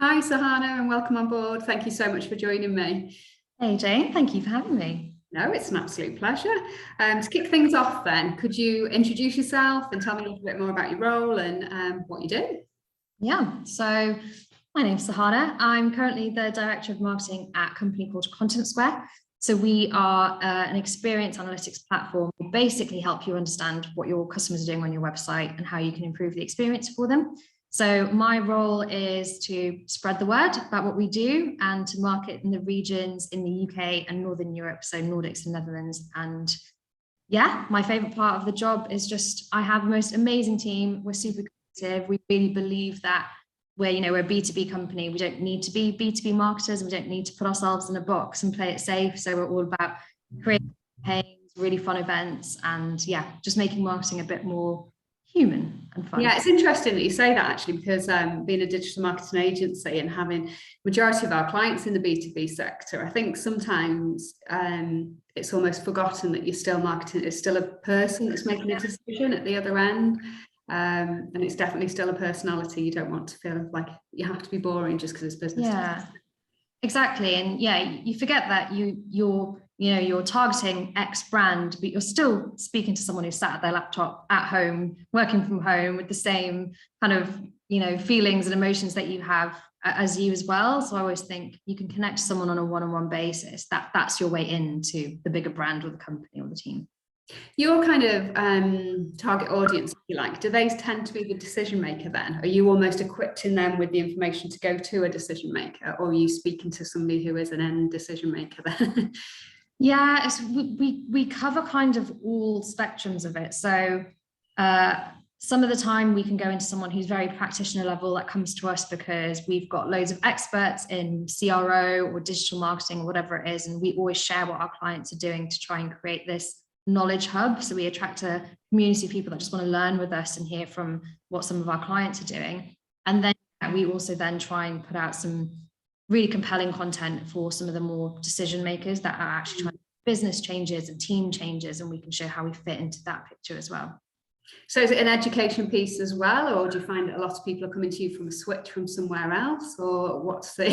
Hi, Sahana, and welcome on board. Thank you so much for joining me. Hey Jane, thank you for having me. No, it's an absolute pleasure. To kick things off then, could you introduce yourself and tell me a little bit more about your role and what you do? Yeah, so my name's Sahana. I'm currently the Director of Marketing at a company called Content Square. So we are an experience analytics platform. We basically help you understand what your customers are doing on your website and how you can improve the experience for them. So my role is to spread the word about what we do and to market in the regions in the UK and Northern Europe, so Nordics and Netherlands. And yeah, my favorite part of the job is just I have the most amazing team. We're super creative. We really believe that we're a B2B company. We don't need to be B2B marketers. We don't need to put ourselves in a box and play it safe. So we're all about creating campaigns, really fun events, and yeah, just making marketing a bit more human and fun. Yeah, it's interesting that you say that actually, because being a digital marketing agency and having majority of our clients in the B2B sector, I think sometimes it's almost forgotten that you're still marketing. It's still a person that's making a decision at the other end. And it's definitely still a personality. You don't want to feel like you have to be boring just because it's business. Yeah, exactly. And yeah, you forget that you're targeting X brand, but you're still speaking to someone who's sat at their laptop at home, working from home with the same kind of, feelings and emotions that you have as you as well. So I always think you can connect to someone on a one-on-one basis. That's your way into the bigger brand or the company or the team. Your kind of target audience, if you like, do they tend to be the decision maker then? Are you almost equipping them with the information to go to a decision maker, or are you speaking to somebody who is an end decision maker then? Yeah, we cover kind of all spectrums of it. So some of the time we can go into someone who's very practitioner level that comes to us because we've got loads of experts in CRO or digital marketing or whatever it is. And we always share what our clients are doing to try and create this knowledge hub. So we attract a community of people that just want to learn with us and hear from what some of our clients are doing. And then we also then try and put out some really compelling content for some of the more decision makers that are actually trying to business changes and team changes, and we can show how we fit into that picture as well. So is it an education piece as well, or do you find that a lot of people are coming to you from a switch from somewhere else, or what's the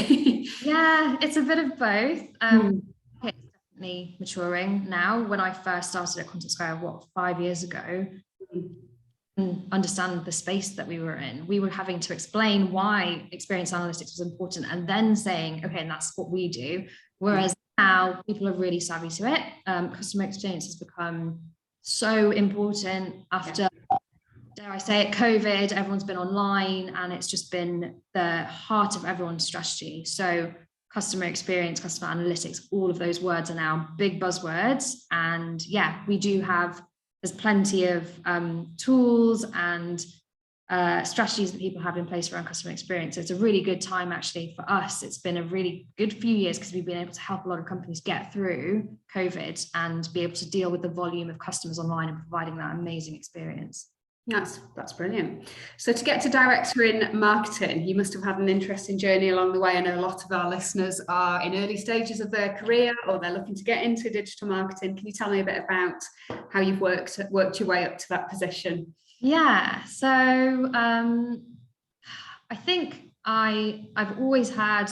Yeah, it's a bit of both. It's definitely maturing now. When I first started at Content Square, 5 years ago, and understand the space that we were in, we were having to explain why experience analytics was important and then saying, okay, and that's what we do. Whereas now people are really savvy to it. Customer experience has become so important after, dare I say it, COVID. Everyone's been online and it's just been the heart of everyone's strategy. So customer experience, customer analytics, all of those words are now big buzzwords. And yeah, we do have, there's plenty of tools and strategies that people have in place around customer experience. So it's a really good time actually for us. It's been a really good few years because we've been able to help a lot of companies get through COVID and be able to deal with the volume of customers online and providing that amazing experience. That's brilliant. So to get to director in marketing, you must have had an interesting journey along the way. I know a lot of our listeners are in early stages of their career or they're looking to get into digital marketing. Can you tell me a bit about how you've worked your way up to that position? Yeah, so I think I've always had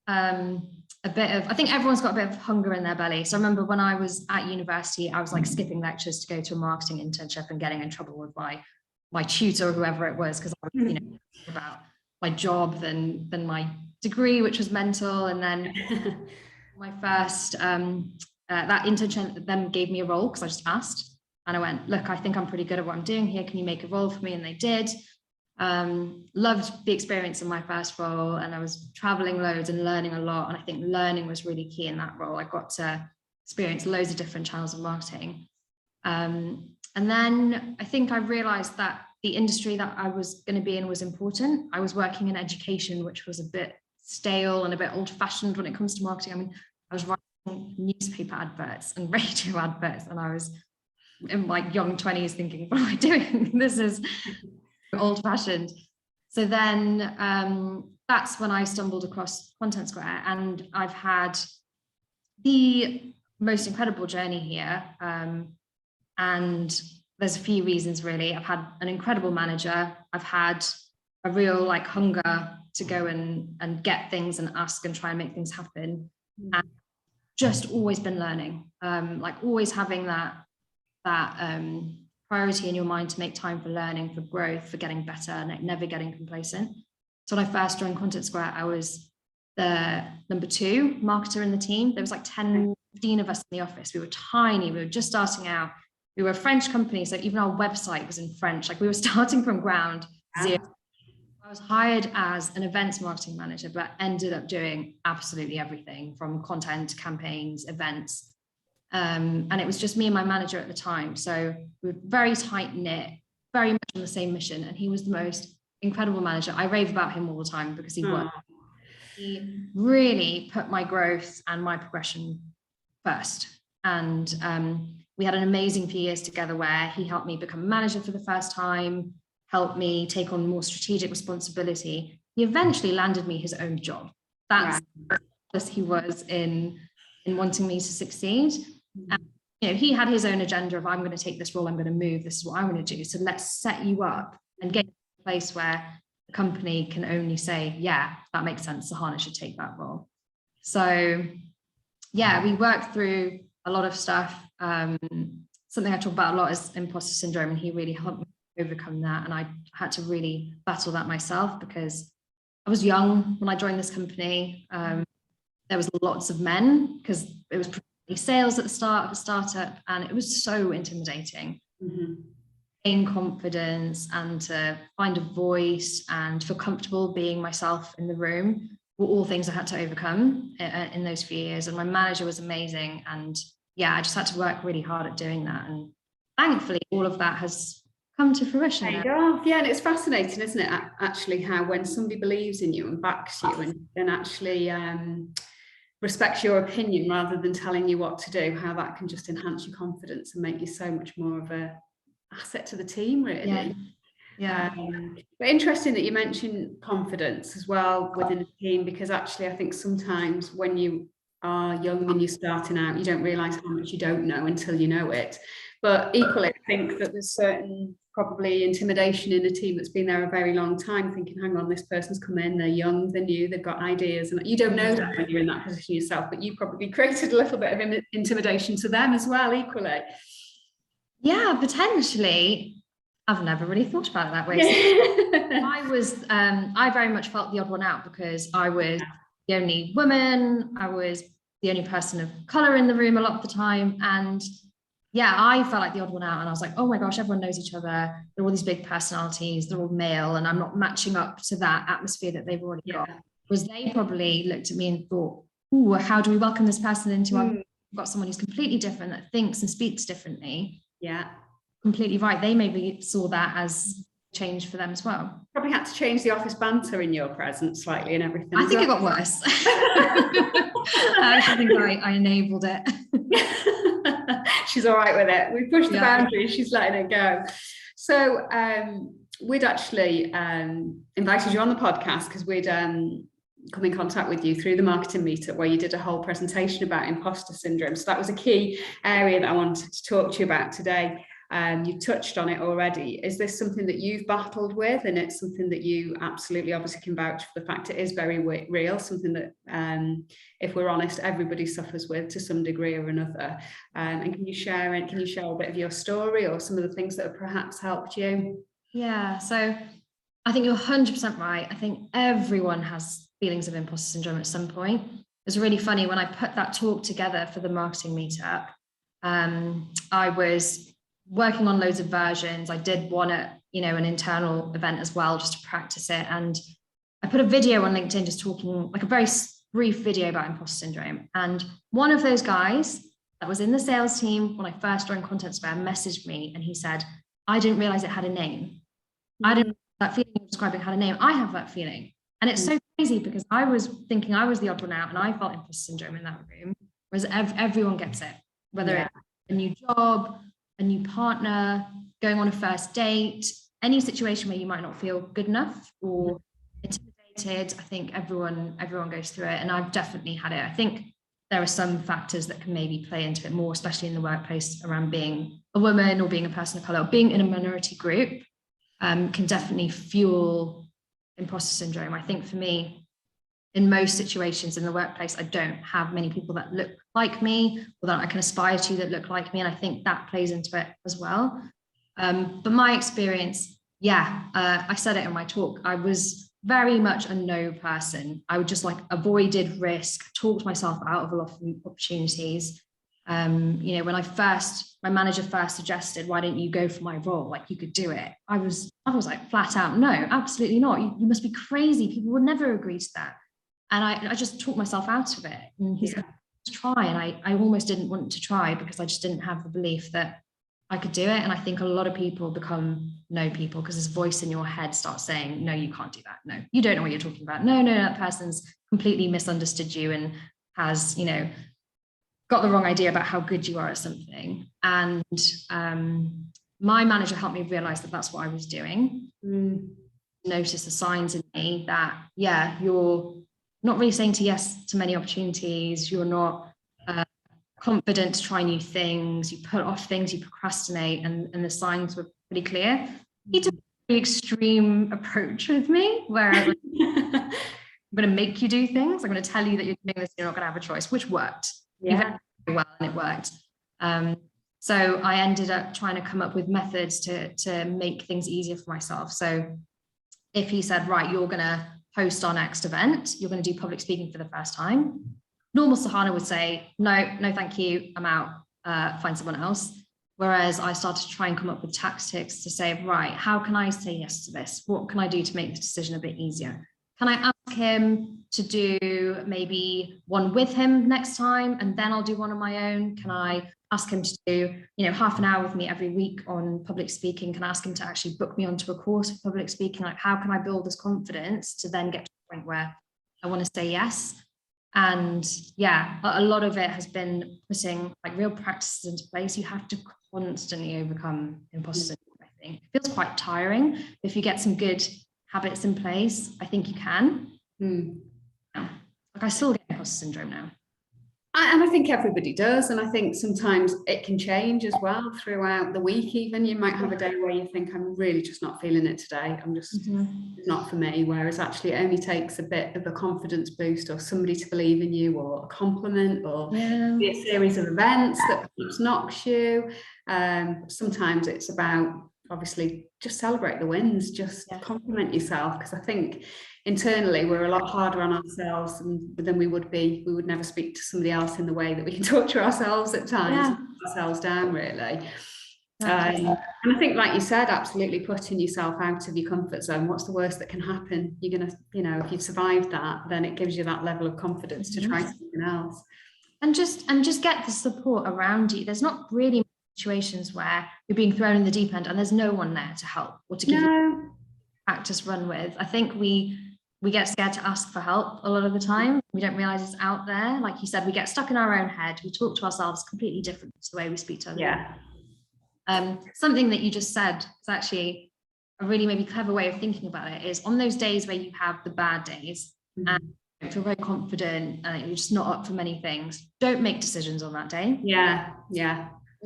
a bit of, I think everyone's got a bit of hunger in their belly. So I remember when I was at university, I was like skipping lectures to go to a marketing internship and getting in trouble with my tutor or whoever it was, because I was, about my job than my degree, which was mental. And then my first, that internship then gave me a role because I just asked. And I went, look, I think I'm pretty good at what I'm doing here. Can you make a role for me? And they did. Loved the experience in my first role, and I was traveling loads and learning a lot. And I think learning was really key in that role. I got to experience loads of different channels of marketing. And then I think I realized that the industry that I was going to be in was important. I was working in education, which was a bit stale and a bit old-fashioned when it comes to marketing. I mean, I was writing newspaper adverts and radio adverts, and I was in my young 20s thinking, what am I doing? This is old-fashioned. So then that's when I stumbled across Content Square, and I've had the most incredible journey here. And there's a few reasons really. I've had an incredible manager. I've had a real like hunger to go and get things and ask and try and make things happen. And just always been learning, like always having that priority in your mind to make time for learning, for growth, for getting better, and never getting complacent. So when I first joined Content Square, I was the number 2 marketer in the team. There was like 10, 15 of us in the office. We were tiny. We were just starting out. We were a French company, so even our website was in French. Like we were starting from ground zero. I was hired as an events marketing manager, but ended up doing absolutely everything from content, campaigns, events. And it was just me and my manager at the time. So we were very tight knit, very much on the same mission. And he was the most incredible manager. I rave about him all the time because he really put my growth and my progression first. And we had an amazing few years together where he helped me become a manager for the first time, helped me take on more strategic responsibility. He eventually landed me his own job. That's as he was in wanting me to succeed. And, you know, he had his own agenda of, I'm going to take this role, I'm going to move, this is what I'm going to do. So let's set you up and get to a place where the company can only say, yeah, that makes sense, Sahana should take that role. So yeah, we worked through a lot of stuff. Something I talk about a lot is imposter syndrome, and he really helped me overcome that. And I had to really battle that myself because I was young when I joined this company. There was lots of men because it was sales at the start of a startup, and it was so intimidating. Gain confidence and to find a voice and feel comfortable being myself in the room were all things I had to overcome in those few years. And my manager was amazing, and yeah, I just had to work really hard at doing that. And thankfully, all of that has come to fruition. There you go. Yeah, and it's fascinating, isn't it? Actually, how when somebody believes in you and backs you and actually respects your opinion rather than telling you what to do, how that can just enhance your confidence and make you so much more of a asset to the team, really. But interesting that you mentioned confidence as well within a team, because actually I think sometimes when you are young and you're starting out, you don't realize how much you don't know until you know it. But equally, I think that there's certain probably intimidation in a team that's been there a very long time, thinking, hang on, this person's come in, they're young, they're new, they've got ideas, and you don't know that when you're in that position yourself, but you probably created a little bit of intimidation to them as well, equally. Yeah, potentially. I've never really thought about it that way. I very much felt the odd one out because I was the only woman, I was the only person of color in the room a lot of the time. And yeah, I felt like the odd one out, and I was like, oh my gosh, everyone knows each other. They're all these big personalities, they're all male, and I'm not matching up to that atmosphere that they've already got. Whereas they probably looked at me and thought, ooh, how do we welcome this person into our, we've got someone who's completely different, that thinks and speaks differently. Yeah, completely right. They maybe saw that as change for them as well. Probably had to change the office banter in your presence slightly and everything. I think it got worse. I actually think I enabled it. She's all right with it. We pushed the boundaries, she's letting it go. So we'd actually invited you on the podcast because we'd come in contact with you through the marketing meetup where you did a whole presentation about imposter syndrome. So that was a key area that I wanted to talk to you about today. You touched on it already. Is this something that you've battled with, and it's something that you absolutely obviously can vouch for the fact it is very real, something that if we're honest, everybody suffers with to some degree or another? And can you share a bit of your story or some of the things that have perhaps helped you? Yeah, so I think you're 100% right. I think everyone has feelings of imposter syndrome at some point. It was really funny when I put that talk together for the marketing meetup. I was working on loads of versions. I did one at, an internal event as well, just to practice it. And I put a video on LinkedIn, just talking, like a very brief video about imposter syndrome. And one of those guys that was in the sales team when I first joined Content Square messaged me, and he said, I didn't realize it had a name. I didn't know that feeling of describing had a name. I have that feeling. And it's so crazy because I was thinking I was the odd one out, and I felt imposter syndrome in that room, whereas everyone gets it, whether it's a new job, a new partner, going on a first date, any situation where you might not feel good enough or intimidated. I think everyone goes through it, and I've definitely had it. I think there are some factors that can maybe play into it more, especially in the workplace, around being a woman or being a person of color, or being in a minority group, can definitely fuel imposter syndrome. I think for me, in most situations in the workplace, I don't have many people that look like me or that I can aspire to that look like me. And I think that plays into it as well. But my experience, I said it in my talk, I was very much a no person. I would just like avoided risk, talked myself out of a lot of opportunities. You know, when my manager first suggested, why don't you go for my role? Like, you could do it. I was like flat out, no, absolutely not. You must be crazy. People would never agree to that. And I just talked myself out of it. And he's like, let's try. And I almost didn't want to try because I just didn't have the belief that I could do it. And I think a lot of people become no people because this voice in your head starts saying, no, you can't do that. No, you don't know what you're talking about. No, that person's completely misunderstood you and has, you know, got the wrong idea about how good you are at something. And my manager helped me realize that that's what I was doing. Notice the signs in me that, you're not really saying yes to many opportunities. You're not confident to try new things. You put off things, you procrastinate, and the signs were pretty clear. He took a very extreme approach with me where I was, I'm going to make you do things. I'm going to tell you that you're doing this, you're not going to have a choice, which worked. Very well, and it worked. So I ended up trying to come up with methods to make things easier for myself. So if he said, right, you're going to host our next event, you're going to do public speaking for the first time, normal Sahana would say, no, thank you, I'm out, find someone else. Whereas I started to try and come up with tactics to say, right, how can I say yes to this? What can I do to make this decision a bit easier? Can I ask him to do maybe one with him next time, and then I'll do one on my own? Can I ask him to do, you know, half an hour with me every week on public speaking? Can I ask him to actually book me onto a course of public speaking? Like, how can I build this confidence to then get to the point where I want to say yes? And a lot of it has been putting like real practices into place. You have to constantly overcome imposter syndrome, I think. It feels quite tiring. If you get some good habits in place, I think you can. Like, I still get imposter syndrome now. And I think everybody does. And I think sometimes it can change as well throughout the week. Even you might have a day where you think, I'm really just not feeling it today. I'm just it's not for me. Whereas actually it only takes a bit of a confidence boost or somebody to believe in you or a compliment or a series of events that perhaps knocks you. Sometimes it's about obviously just celebrate the wins, just compliment yourself. Because I think internally we're a lot harder on ourselves than we would be. We would never speak to somebody else in the way that we can torture ourselves at times, put ourselves down really. And I think, like you said, absolutely putting yourself out of your comfort zone. What's the worst that can happen? You're gonna, you know, if you've survived that, then it gives you that level of confidence to try something else. And just get the support around you. There's not really situations where you're being thrown in the deep end and there's no one there to help or to give you practice run with. I think we get scared to ask for help a lot of the time. We don't realize it's out there. Like you said, we get stuck in our own head. We talk to ourselves completely different to the way we speak to others. Something that you just said is actually a really maybe clever way of thinking about it is on those days where you have the bad days and you feel very confident and you're just not up for many things, don't make decisions on that day.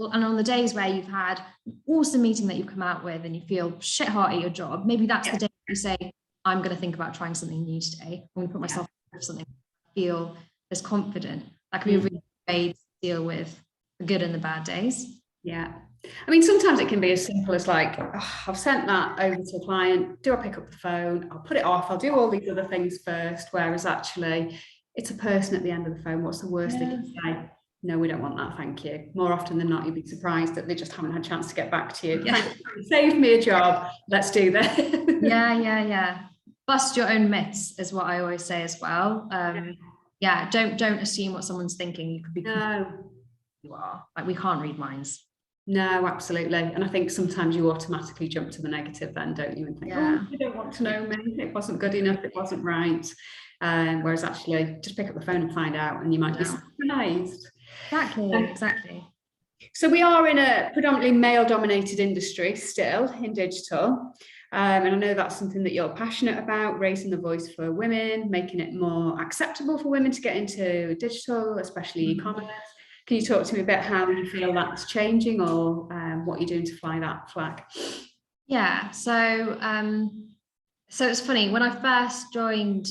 And on the days where you've had an awesome meeting that you've come out with and you feel shit hot at your job, maybe that's the day you say, I'm going to think about trying something new today. I'm going to put myself through something I feel as confident. That can be a really good way to deal with the good and the bad days. I mean, sometimes it can be as simple as like, I've sent that over to a client. Do I pick up the phone? I'll put it off. I'll do all these other things first. Whereas actually, it's a person at the end of the phone. What's the worst they can say? No, we don't want that, thank you. More often than not, you'd be surprised that they just haven't had a chance to get back to you. Saved me a job. Let's do that. Bust your own myths is what I always say as well. Don't assume what someone's thinking. You could be you are. Like, we can't read minds. No, absolutely. And I think sometimes you automatically jump to the negative then, don't you? And think, you don't want to know me. It wasn't good enough. It wasn't right. Whereas actually, just pick up the phone and find out, and you might be surprised. Exactly. So we are in a predominantly male-dominated industry still in digital. And I know that's something that you're passionate about, raising the voice for women, making it more acceptable for women to get into digital, especially e-commerce. Can you talk to me about how you feel that's changing or what you're doing to fly that flag? So So it's funny, when I first joined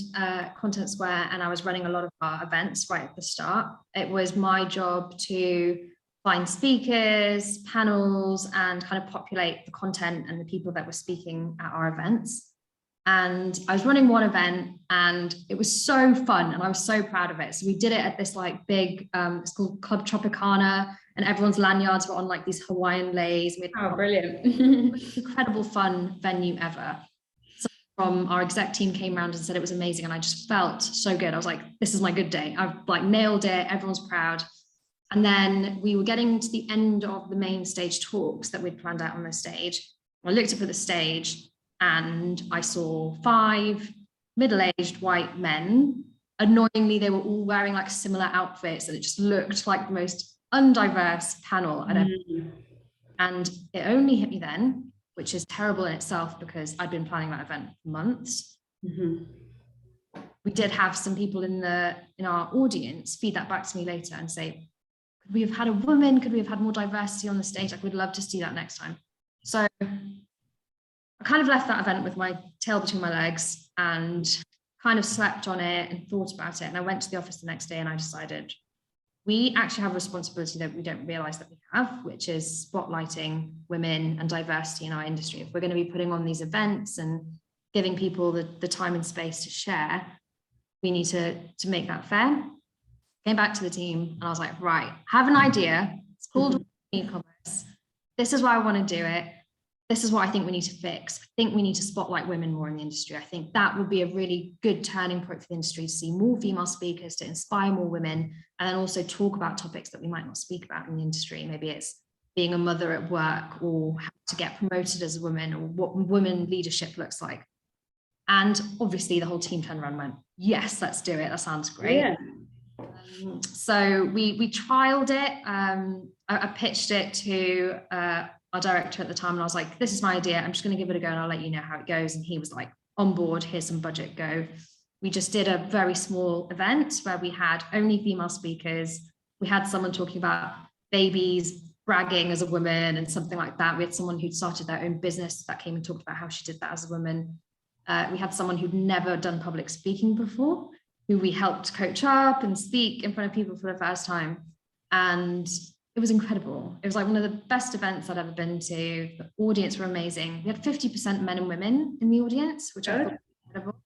Content Square and I was running a lot of our events right at the start, it was my job to find speakers, panels, and kind of populate the content and the people that were speaking at our events. And I was running one event and it was so fun and I was so proud of it. So we did it at this like big, it's called Club Tropicana, and everyone's lanyards were on like these Hawaiian leis. Oh, brilliant. Incredible fun venue ever. From our exec team came around and said it was amazing, and I just felt so good. I was like, this is my good day. I've like nailed it. Everyone's proud. And then we were getting to the end of the main stage talks that we'd planned out on the stage. I looked up at the stage and I saw 5 middle-aged white men. Annoyingly, they were all wearing like similar outfits, and it just looked like the most undiverse panel I'd ever seen. And it only hit me then, which is terrible in itself because I'd been planning that event for months. Mm-hmm. We did have some people in our audience feed that back to me later and say, could we have had a woman? Could we have had more diversity on the stage? Like, we'd love to see that next time. So I kind of left that event with my tail between my legs and kind of slept on it and thought about it. And I went to the office the next day and I decided we actually have a responsibility that we don't realize that we have, which is spotlighting women and diversity in our industry. If we're going to be putting on these events and giving people the time and space to share, we need to make that fair. Came back to the team and I was like, right, have an idea. It's called e-commerce. This is why I want to do it. This is what I think we need to fix. I think we need to spotlight women more in the industry. I think that would be a really good turning point for the industry, to see more female speakers, to inspire more women, and then also talk about topics that we might not speak about in the industry. Maybe it's being a mother at work, or how to get promoted as a woman, or what women leadership looks like. And obviously the whole team turned around and went, yes, let's do it. That sounds great. Yeah. So we trialed it. I pitched it to our director at the time, and I was like, this is my idea. I'm just going to give it a go and I'll let you know how it goes. And he was like, on board, here's some budget, go. We just did a very small event where we had only female speakers. We had someone talking about babies, bragging as a woman and something like that. We had someone who'd started their own business that came and talked about how she did that as a woman. We had someone who'd never done public speaking before, who we helped coach up and speak in front of people for the first time. And it was incredible. It was like one of the best events I'd ever been to. The audience were amazing. We had 50% men and women in the audience, which I thought was incredible.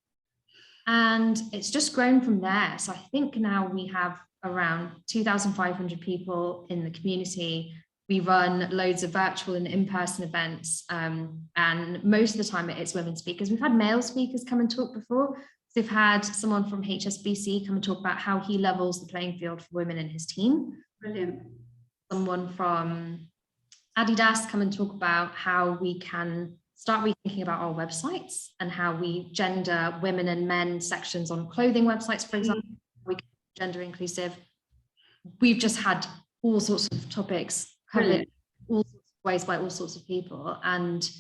And it's just grown from there. So I think now we have around 2,500 people in the community. We run loads of virtual and in-person events. And most of the time it's women speakers. We've had male speakers come and talk before. So we've had someone from HSBC come and talk about how he levels the playing field for women in his team. Brilliant. Someone from Adidas come and talk about how we can start rethinking about our websites and how we gender women and men sections on clothing websites, for example. We can be gender inclusive. We've just had all sorts of topics covered all sorts of ways by all sorts of people. And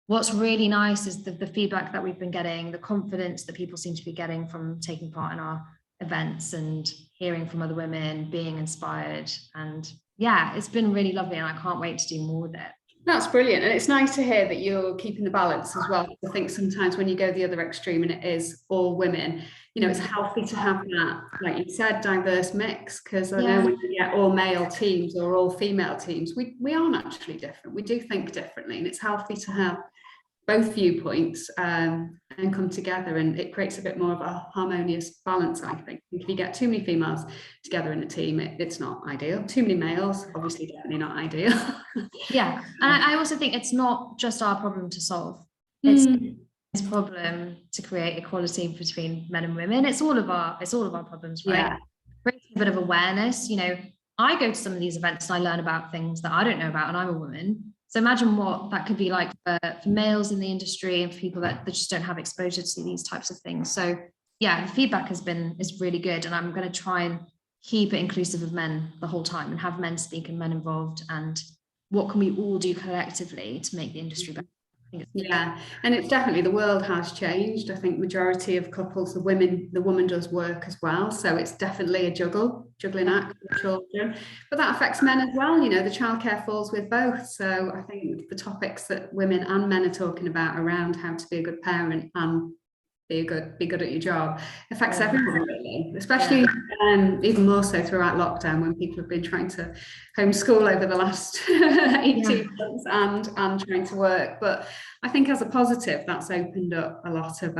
what's really nice is the feedback that we've been getting, the confidence that people seem to be getting from taking part in our events and hearing from other women, being inspired. And yeah, it's been really lovely and I can't wait to do more with it. That's brilliant. And it's nice to hear that you're keeping the balance as well. I think sometimes when you go the other extreme and it is all women, you know, it's healthy to have that, like you said, diverse mix, because I know when you get all male teams or all female teams, we are naturally different. We do think differently, and it's healthy to have both viewpoints and come together, and it creates a bit more of a harmonious balance, I think. If you get too many females together in a team, it's not ideal. Too many males, obviously definitely not ideal. Yeah, and I also think it's not just our problem to solve. It's this problem to create equality between men and women. It's all of our problems, right? Yeah. Creating a bit of awareness. You know, I go to some of these events and I learn about things that I don't know about, and I'm a woman. So imagine what that could be like for males in the industry and for people that just don't have exposure to these types of things. So yeah, the feedback is really good, and I'm going to try and keep it inclusive of men the whole time and have men speak and men involved. And what can we all do collectively to make the industry better? Yeah, and it's definitely, the world has changed. I think majority of couples, the woman does work as well, so it's definitely a juggling act with children, but that affects men as well. You know, the childcare falls with both. So I think the topics that women and men are talking about around how to be a good parent and be good at your job affects everyone really, especially even more so throughout lockdown, when people have been trying to homeschool over the last 18 months and trying to work. But I think as a positive, that's opened up a lot of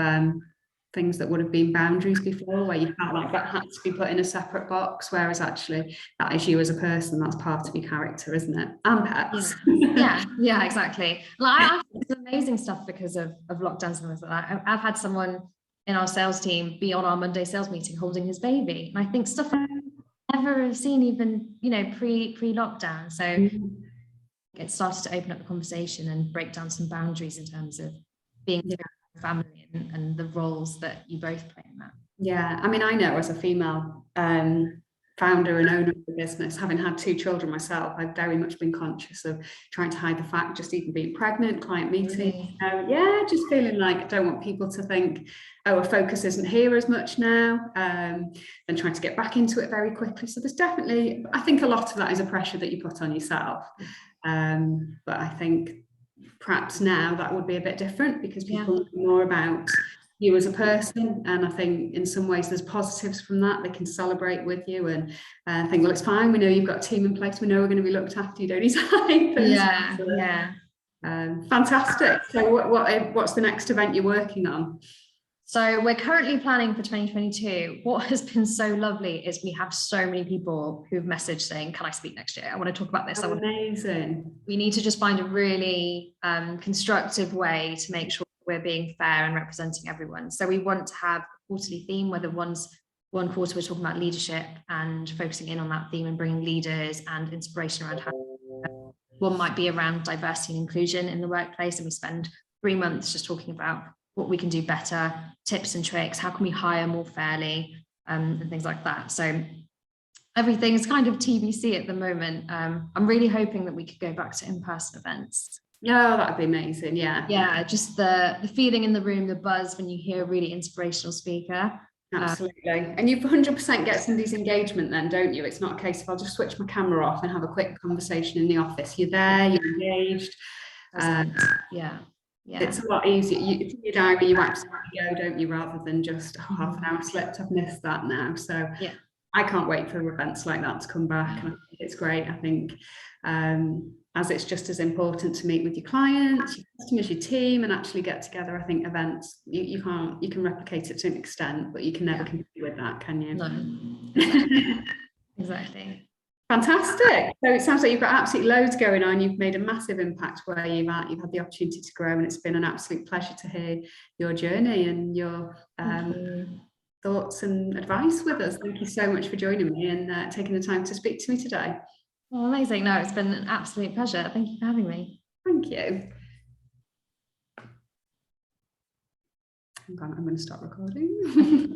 things that would have been boundaries before, where you felt like that had to be put in a separate box, whereas actually that is you as a person, that's part of your character, isn't it? And pets. Yeah, exactly. Like, I've had amazing stuff because of lockdowns and things like that. I've had someone in our sales team be on our Monday sales meeting holding his baby, and I think stuff I've never seen, even, you know, pre-lockdown. So it started to open up the conversation and break down some boundaries in terms of being a family and the roles that you both play in that. Yeah, I mean, I know as a female founder and owner of the business, having had 2 children myself, I've very much been conscious of trying to hide the fact, just even being pregnant, client meetings. Yeah, just feeling like I don't want people to think, oh, our focus isn't here as much now, and trying to get back into it very quickly. So there's definitely, I think a lot of that is a pressure that you put on yourself. But I think perhaps now that would be a bit different, because people know more about you as a person, and I think in some ways there's positives from that. They can celebrate with you and think, well, it's fine, we know you've got a team in place, we know we're going to be looked after, you don't need to hide. Fantastic. So what's the next event you're working on? So we're currently planning for 2022. What has been so lovely is we have so many people who've messaged saying, can I speak next year? I want to talk about this. Amazing. We need to just find a really constructive way to make sure we're being fair and representing everyone. So we want to have a quarterly theme, whether one quarter we're talking about leadership and focusing in on that theme and bringing leaders and inspiration around how. One might be around diversity and inclusion in the workplace, and we spend 3 months just talking about what we can do better, tips and tricks, how can we hire more fairly, and things like that. So everything's kind of TBC at the moment. I'm really hoping that we could go back to in-person events. Yeah, that'd be amazing. Yeah, just the feeling in the room, the buzz when you hear a really inspirational speaker. Absolutely. And you 100% get somebody's engagement then, don't you? It's not a case of I'll just switch my camera off and have a quick conversation in the office. You're there, you're engaged. It's a lot easier. It's in your diary, you absolutely go, don't you, rather than just half an hour slipped, I've missed that now. So I can't wait for events like that to come back. And I think it's great. I think as it's just as important to meet with your clients, your customers, your team, and actually get together. I think events, you can replicate it to an extent, but you can never compete with that, can you? No. Exactly. Fantastic. So it sounds like you've got absolutely loads going on. You've made a massive impact where you've had the opportunity to grow, and it's been an absolute pleasure to hear your journey and your thoughts and advice with us. Thank you so much for joining me and taking the time to speak to me today. Oh, amazing. No, it's been an absolute pleasure. Thank you for having me. Thank you. I'm going to stop recording.